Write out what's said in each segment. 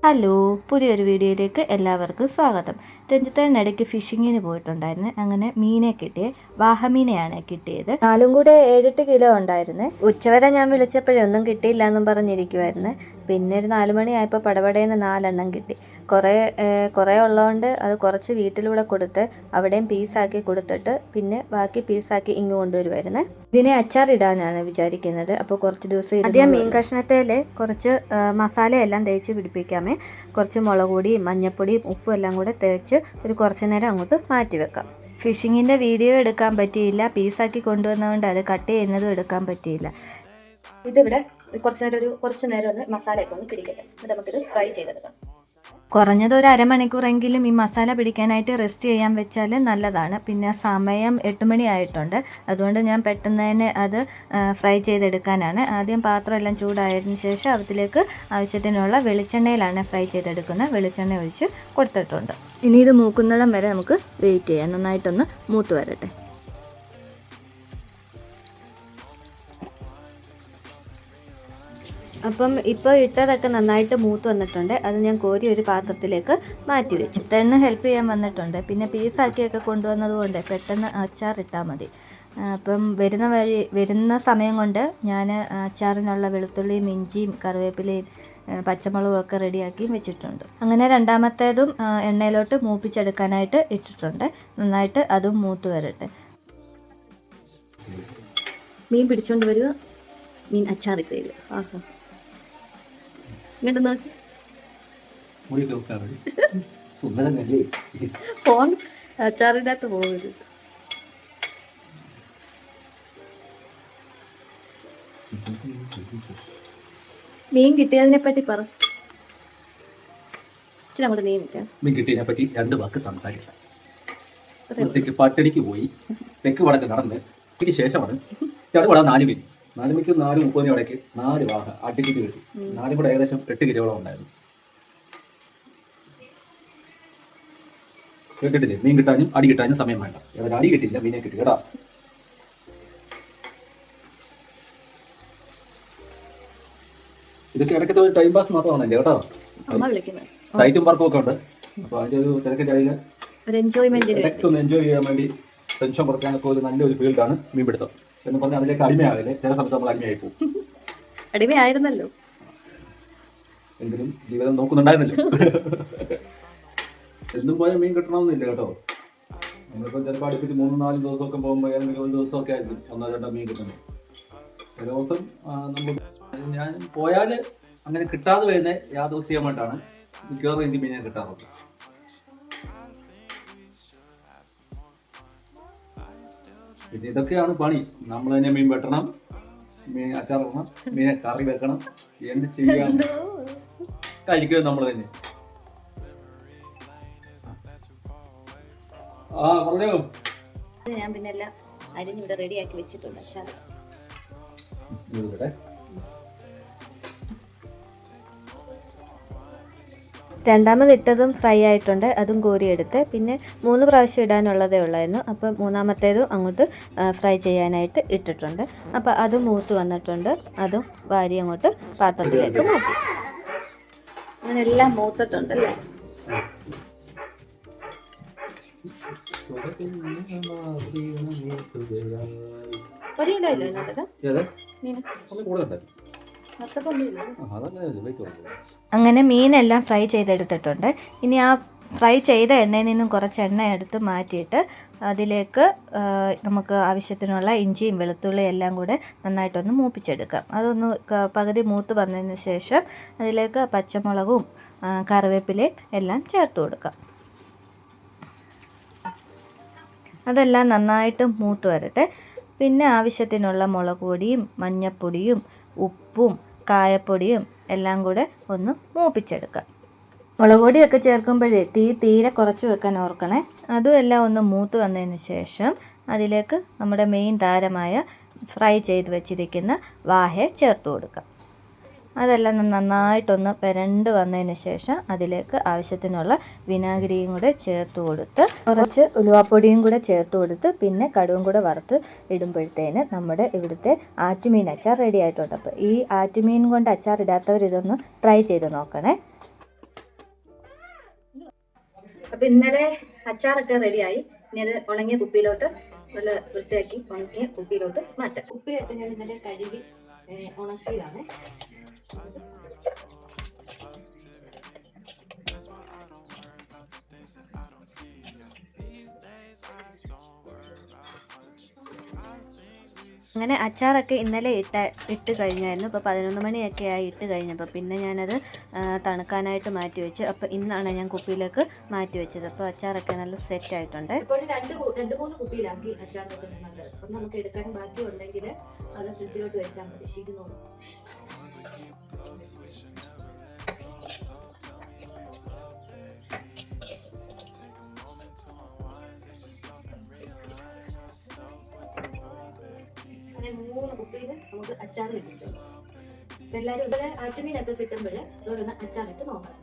Hello, പുതിയൊരു വീഡിയോയിലേക്ക് എല്ലാവർക്കും സ്വാഗതം. രഞ്ജിത്തേട്ടനിടയ്ക്ക് ഫിഷിങ്ങിന് പോയിട്ടുണ്ടായിരുന്നു. അങ്ങനെ മീനെ കിട്ടിയേ വാഹമീനെയാണ് കിട്ടിയത്. 4 കൂടെ 7-8 കിലോ ഉണ്ടായിരുന്നു. ഉച്ചവരെ ഞാൻ വിളിച്ചപ്പോഴേ ഒന്നും കിട്ടിയില്ല എന്നും പറഞ്ഞിരിക്കുമായിരുന്നു. പിന്നെ ഒരു 4 മണിയായപ്പോൾ പടപടേന്ന് 4 എണ്ണം കിട്ടി. കുറേ ഉള്ളതുകൊണ്ട് അത് കുറച്ച് വീട്ടിലൂടെ കൊടുത്ത് അവിടെയും പീസാക്കി കൊടുത്തിട്ട് പിന്നെ ബാക്കി പീസാക്കി ഇങ്ങ് കൊണ്ടുവരുമായിരുന്നേ. ഇതിനെ അച്ചാറിടാനാണ് വിചാരിക്കുന്നത്. അപ്പോൾ കുറച്ച് ദിവസം ആദ്യം മീൻ കഷ്ണത്തിൽ കുറച്ച് മസാലയെല്ലാം തേച്ച് പിടിപ്പിക്കാമേ. കുറച്ച് മുളക് പൊടിയും മഞ്ഞൾപ്പൊടിയും ഉപ്പും എല്ലാം കൂടെ തേച്ച് ഒരു കുറച്ച് നേരം അങ്ങോട്ട് മാറ്റി വെക്കാം. ഫിഷിങ്ങിൻ്റെ വീഡിയോ എടുക്കാൻ പറ്റിയില്ല, പീസാക്കി കൊണ്ടുവന്നതുകൊണ്ട് അത് കട്ട് ചെയ്യുന്നതും എടുക്കാൻ പറ്റിയില്ല. ഇതിവിടെ കുറച്ച് നേരം ഒന്ന് മസാലയൊക്കെ ഒന്ന് പിടിക്കട്ടെ. എന്നിട്ട് നമുക്കിത് ഫ്രൈ ചെയ്തെടുക്കാം. കുറഞ്ഞത് ഒരു അരമണിക്കൂറെങ്കിലും ഈ മസാല പിടിക്കാനായിട്ട് റെസ്റ്റ് ചെയ്യാൻ വെച്ചാൽ നല്ലതാണ്. പിന്നെ സമയം 8 മണി ആയിട്ടുണ്ട്. അതുകൊണ്ട് ഞാൻ പെട്ടെന്ന് തന്നെ അത് ഫ്രൈ ചെയ്തെടുക്കാനാണ്. ആദ്യം പാത്രം എല്ലാം ചൂടായതിനു ശേഷം അതിലേക്ക് ആവശ്യത്തിനുള്ള വെളിച്ചെണ്ണയിലാണ് ഫ്രൈ ചെയ്തെടുക്കുന്നത്. വെളിച്ചെണ്ണ ഒഴിച്ച് കൊടുത്തിട്ടുണ്ട്. ഇനി ഇത് മൂക്കുന്നിടം വരെ നമുക്ക് വെയിറ്റ് ചെയ്യാം. നന്നായിട്ടൊന്ന് മൂത്ത് വരട്ടെ. അപ്പം ഇപ്പോൾ ഇട്ടതൊക്കെ നന്നായിട്ട് മൂത്ത് വന്നിട്ടുണ്ട്. അത് ഞാൻ കോരി ഒരു പാത്രത്തിലേക്ക് മാറ്റി വെച്ചു. തെണ്ണ് ഹെൽപ്പ് ചെയ്യാൻ വന്നിട്ടുണ്ട്. പിന്നെ പീസാക്കിയൊക്കെ കൊണ്ടുവന്നത് കൊണ്ട് പെട്ടെന്ന് അച്ചാറിട്ടാൽ മതി. അപ്പം വരുന്ന സമയം കൊണ്ട് ഞാൻ അച്ചാറിനുള്ള വെളുത്തുള്ളിയും ഇഞ്ചിയും കറിവേപ്പിലയും പച്ചമുളകും ഒക്കെ റെഡിയാക്കി വെച്ചിട്ടുണ്ട്. അങ്ങനെ രണ്ടാമത്തേതും എണ്ണയിലോട്ട് മൂപ്പിച്ചെടുക്കാനായിട്ട് ഇട്ടിട്ടുണ്ട്. നന്നായിട്ട് അതും മൂത്ത് വരട്ടെ. മീൻ പിടിച്ചോണ്ട് വരിക, മീൻ അച്ചാറിട്ട് തരിക. ആഹാ, ഇങ്ങോട്ട് നോക്കി ഫോൺ അച്ചാറിൻ്റെ അകത്ത് പോകരുത്. മീൻ കിട്ടിയതിനെ പറ്റി പറ. മീൻ കിട്ടിയതിനെ പറ്റി 2 വാക്ക് സംസാരിക്കാം. ഉച്ചയ്ക്ക് പട്ടടിക്ക് പോയി തെക്ക് വടക്ക് നടന്ന് ഇതിന് ശേഷമാണ് ചടുവട 4 മീൻ 4 മണിക്ക് 4:30 ഇടയ്ക്ക് 4 വാഹ അടിപ്പിച്ച് കിട്ടി. 4 കൂടെ ഏകദേശം 8 കിലോളം ഉണ്ടായിരുന്നു. കേട്ടിട്ടില്ലേ? മീൻ കിട്ടാനും അടി കിട്ടാനും സമയം വേണ്ട. ഏതായാലും അടി കിട്ടിയില്ല, മീനെ കിട്ടി കേട്ടോ. ഇതൊക്കെ ഇടയ്ക്കത്തെ ഒരു ടൈം പാസ് മാത്രമാണല്ലേ കേട്ടോ. സൈറ്റും വർക്കും ഒക്കെ ഉണ്ട്. അപ്പൊ അതിന്റെ ഒരു തിരക്കിന്റെ ഇടയിൽ ഒന്ന് എൻജോയ് ചെയ്യാൻ വേണ്ടി ടെൻഷൻ കുറയ്ക്കാനൊക്കെ ഒരു നല്ലൊരു ഫീൽഡാണ് മീൻപിടുത്തം എന്ന് പറഞ്ഞാൽ അതിലേക്ക് അടിമയാകില്ലേ. ചില സമയത്ത് നമ്മൾ അടിമയായി പോകും. അടിമയായിരുന്നല്ലോ, എങ്കിലും ജീവിതം നോക്കുന്നുണ്ടായിരുന്നല്ലോ. എന്നും പോയാൽ മീൻ കിട്ടണമെന്നില്ല കേട്ടോ. നമ്മളിപ്പോൾ ചിലപ്പോൾ അടുപ്പിച്ച് 3-4 ദിവസമൊക്കെ പോകുമ്പോൾ ഏതെങ്കിലും ഒരു ദിവസമൊക്കെ ആയിരിക്കും 1-2 മീൻ കിട്ടുന്നത്. ചില ദിവസം ഞാൻ പോയാൽ അങ്ങനെ കിട്ടാതെ വരുന്ന യാദൃശ്ചികമായിട്ടാണ് മിക്കവാറും എനിക്ക് മീനെ കിട്ടാറുള്ളത്. പിന്നെ ഇതൊക്കെയാണ് പണി. നമ്മൾ തന്നെ മീൻ വെട്ടണം, മീൻ അച്ചാറിടണം, മീനെ കറി വെക്കണം, എന്ത് ചെയ്യാൻ കഴിക്കുക നമ്മൾ തന്നെ. പറഞ്ഞോ. ഞാൻ പിന്നെ എല്ലാം അരിഞ്ഞിവിടെ റെഡിയാക്കി വെച്ചിട്ടുണ്ട്. രണ്ടാമത് ഇട്ടതും ഫ്രൈ ആയിട്ടുണ്ട്. അതും കോരിയെടുത്ത് പിന്നെ 3 പ്രാവശ്യം ഇടാനുള്ളതേ ഉള്ളായിരുന്നു. അപ്പം മൂന്നാമത്തേതും അങ്ങോട്ട് ഫ്രൈ ചെയ്യാനായിട്ട് ഇട്ടിട്ടുണ്ട്. അപ്പം അതും മൂത്ത് വന്നിട്ടുണ്ട്. അതും വാരി അങ്ങോട്ട് പാത്രത്തിലേക്ക് മാറ്റി. അങ്ങനെ എല്ലാം മൂത്തിട്ടുണ്ടല്ലേ. അങ്ങനെ മീനെല്ലാം ഫ്രൈ ചെയ്തെടുത്തിട്ടുണ്ട്. ഇനി ആ ഫ്രൈ ചെയ്ത എണ്ണയിൽ നിന്നും കുറച്ച് എണ്ണ എടുത്ത് മാറ്റിയിട്ട് അതിലേക്ക് നമുക്ക് ആവശ്യത്തിനുള്ള ഇഞ്ചിയും വെളുത്തുള്ളിയും എല്ലാം കൂടെ നന്നായിട്ടൊന്ന് മൂപ്പിച്ചെടുക്കാം. അതൊന്ന് പകുതി മൂത്ത് വന്നതിന് ശേഷം അതിലേക്ക് പച്ചമുളകും കറിവേപ്പിലയും എല്ലാം ചേർത്ത് കൊടുക്കാം. അതെല്ലാം നന്നായിട്ട് മൂത്ത് വരട്ടെ. പിന്നെ ആവശ്യത്തിനുള്ള മുളക് പൊടിയും മഞ്ഞൾപ്പൊടിയും ഉപ്പും കായപ്പൊടിയും എല്ലാം കൂടെ ഒന്ന് മൂപ്പിച്ചെടുക്കാം. മുളക് പൊടിയൊക്കെ ചേർക്കുമ്പോഴേ തീരെ കുറച്ച് വെക്കാൻ ഓർക്കണേ. അതും എല്ലാം ഒന്ന് മൂത്ത് വന്നതിന് ശേഷം അതിലേക്ക് നമ്മുടെ മെയിൻ താരമായ ഫ്രൈ ചെയ്ത് വെച്ചിരിക്കുന്ന വാഹയെ ചേർത്ത് കൊടുക്കാം. അതെല്ലാം നന്നായിട്ടൊന്ന് പെരണ്ട് വന്നതിന് ശേഷം അതിലേക്ക് ആവശ്യത്തിനുള്ള വിനാഗിരിയും കൂടെ ചേർത്ത് കൊടുത്ത് കുറച്ച് ഉലുവാപ്പൊടിയും കൂടെ ചേർത്ത് കൊടുത്ത് പിന്നെ കടുകും കൂടെ വറുത്ത് ഇടുമ്പോഴത്തേന് നമ്മുടെ ഇവിടുത്തെ ആറ്റുമീൻ അച്ചാർ റെഡി ആയിട്ടുണ്ട്. അപ്പോൾ ഈ ആറ്റുമീൻ കൊണ്ട് അച്ചാർ ഇടാത്തവർ ഇതൊന്ന് ട്രൈ ചെയ്ത് നോക്കണേ. അപ്പൊ ഇന്നലെ അച്ചാറൊക്കെ റെഡിയായി. ഇനി അത് ഉണങ്ങിയ കുപ്പിയിലോട്ട് നല്ല വൃത്തിയാക്കി ഉണങ്ങിയ കുപ്പിയിലോട്ട് മാറ്റാം. കുപ്പിയൊക്കെ ഞാൻ ഇന്നലെ കഴുകി ഉണക്കിയതാണ്. അങ്ങനെ അച്ചാറൊക്കെ ഇന്നലെ ഇട്ട് കഴിഞ്ഞായിരുന്നു. ഇപ്പോൾ 11 മണിയൊക്കെ ആയി ഇട്ട് കഴിഞ്ഞപ്പോൾ പിന്നെ ഞാനത് തണുക്കാനായിട്ട് മാറ്റി വെച്ച്. അപ്പോൾ ഇന്നാണ് ഞാൻ കുപ്പിയിലേക്ക് മാറ്റി വെച്ചത്. അപ്പോൾ അച്ചാറൊക്കെ നല്ല സെറ്റ് ആയിട്ടുണ്ട്. ഇപ്പോൾ 2-3 കുപ്പിയിലാക്കി അച്ചാറൊക്കെ നല്ലത്. അപ്പം നമുക്ക് എടുക്കാൻ ബാക്കി ഉണ്ടെങ്കിൽ അത് ഫ്രിഡ്ജിലോട്ട് വെച്ചാൽ മതി. ഇരുന്നോളൂ. അങ്ങനെ 3 കുപ്പിയിൽ നമുക്ക് അച്ചാർ കിട്ടും. എല്ലാവരും ഇവിടെ ആറ്റുമീനൊക്കെ കിട്ടുമ്പോൾ ഇതൊന്ന് അച്ചാറിട്ട് നോക്കണം,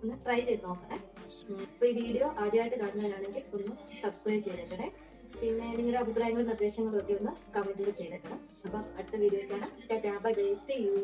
ഒന്ന് ട്രൈ ചെയ്ത് നോക്കണേ. അപ്പോൾ ഈ വീഡിയോ ആദ്യമായിട്ട് കാണുന്നവരാണെങ്കിൽ ഒന്ന് സബ്സ്ക്രൈബ് ചെയ്തേക്കണേ. പിന്നെ നിങ്ങളുടെ അഭിപ്രായങ്ങളും നിർദ്ദേശങ്ങളും ഒക്കെ ഒന്ന് കമൻറ്റിൽ ചെയ്തേക്കണം. അപ്പം അടുത്ത വീഡിയോയിൽ കാണാം. Tata, bye bye, see U.